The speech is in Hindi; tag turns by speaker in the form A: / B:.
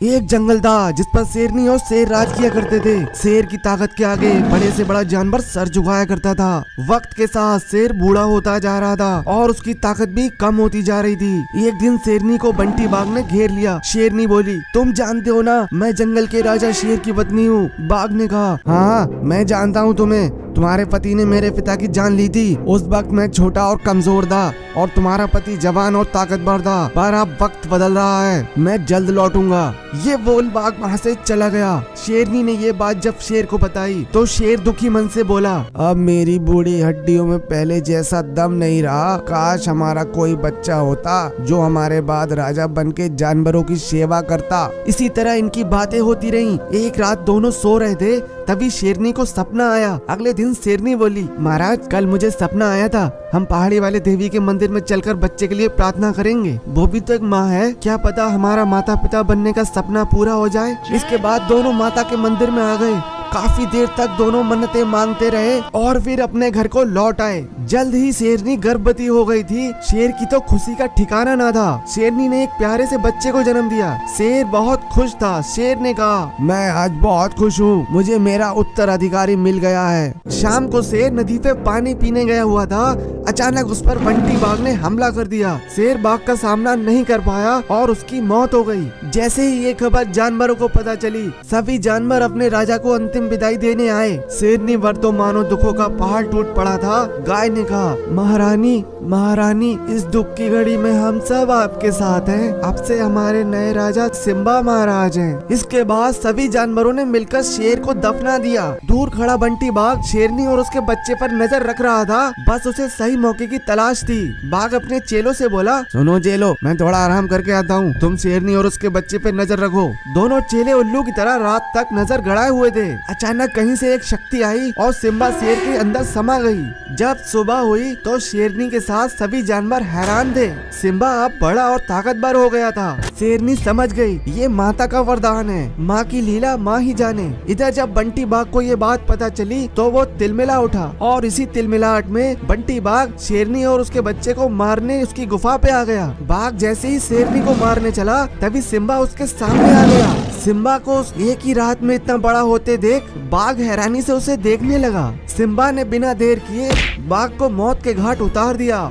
A: एक जंगल था जिस पर शेरनी और शेर राज किया करते थे। शेर की ताकत के आगे बड़े से बड़ा जानवर सर झुकाया करता था। वक्त के साथ शेर बूढ़ा होता जा रहा था और उसकी ताकत भी कम होती जा रही थी। एक दिन शेरनी को बंटी बाघ ने घेर लिया। शेरनी बोली, तुम जानते हो ना, मैं जंगल के राजा शेर की पत्नी हूँ। बाघ ने कहा, हाँ मैं जानता हूँ तुम्हें। तुम्हारे पति ने मेरे पिता की जान ली थी। उस वक्त मैं छोटा और कमजोर था और तुम्हारा पति जवान और ताकतवर था, पर अब वक्त बदल रहा है, मैं जल्द लौटूंगा। ये बोल बाघ वहाँ से चला गया। शेरनी ने ये बात जब शेर को बताई तो शेर दुखी मन से बोला, अब मेरी बूढ़ी हड्डियों में पहले जैसा दम नहीं रहा। काश हमारा कोई बच्चा होता जो हमारे बाद राजा बन के जानवरों की सेवा करता। इसी तरह इनकी बातें होती रहीं। एक रात दोनों सो रहे थे, तभी शेरनी को सपना आया। अगले दिन शेरनी बोली, महाराज कल मुझे सपना आया था, हम पहाड़ी वाले देवी के मंदिर में चलकर बच्चे के लिए प्रार्थना करेंगे। वो भी तो एक माँ है, क्या पता हमारा माता पिता बनने का सपना पूरा हो जाए। इसके बाद दोनों माता के मंदिर में आ गए। काफी देर तक दोनों मन्नतें मांगते रहे और फिर अपने घर को लौट आए। जल्द ही शेरनी गर्भवती हो गई थी। शेर की तो खुशी का ठिकाना ना था। शेरनी ने एक प्यारे से बच्चे को जन्म दिया। शेर बहुत खुश था। शेर ने कहा, मैं आज बहुत खुश हूँ, मुझे मेरा उत्तराधिकारी मिल गया है। शाम को शेर नदी पे पानी पीने गया हुआ था। अचानक उस पर बंटी बाघ ने हमला कर दिया। शेर बाघ का सामना नहीं कर पाया और उसकी मौत हो गई। जैसे ही ये खबर जानवरों को पता चली, सभी जानवर अपने राजा को अंतिम विदाई देने आए। शेरनी वर्तो मानो दुखों का पहाड़ टूट पड़ा था। गाय ने कहा, महारानी महारानी, इस दुख की घड़ी में हम सब आपके साथ हैं। अब से हमारे नए राजा सिम्बा महाराज हैं। इसके बाद सभी जानवरों ने मिलकर शेर को दफना दिया। दूर खड़ा बंटी बाघ शेरनी और उसके बच्चे पर नजर रख रहा था। बस उसे सही मौके की तलाश थी। बाघ अपने चेलों से बोला, सुनो चेलो, मैं थोड़ा आराम करके आता हूँ, तुम शेरनी और उसके बच्चे पे नजर रखो। दोनों चेले उल्लू की तरह रात तक नजर गड़ाए हुए थे। अचानक कहीं से एक शक्ति आई और सिम्बा शेर के अंदर समा गई। जब सुबह हुई तो शेरनी के साथ सभी जानवर हैरान थे। सिम्बा अब बड़ा और ताकतवर हो गया था। शेरनी समझ गई, ये माता का वरदान है, माँ की लीला माँ ही जाने। इधर जब बंटी बाघ को ये बात पता चली तो वो तिलमिला उठा और इसी तिलमिलाहट में बंटी बाघ शेरनी और उसके बच्चे को मारने उसकी गुफा पे आ गया। बाघ जैसे ही शेरनी को मारने चला, तभी सिम्बा उसके सामने आ गया। सिम्बा को एक ही रात में इतना बड़ा होते देख बाघ हैरानी से उसे देखने लगा। सिम्बा ने बिना देर किए बाघ को मौत के घाट उतार दिया।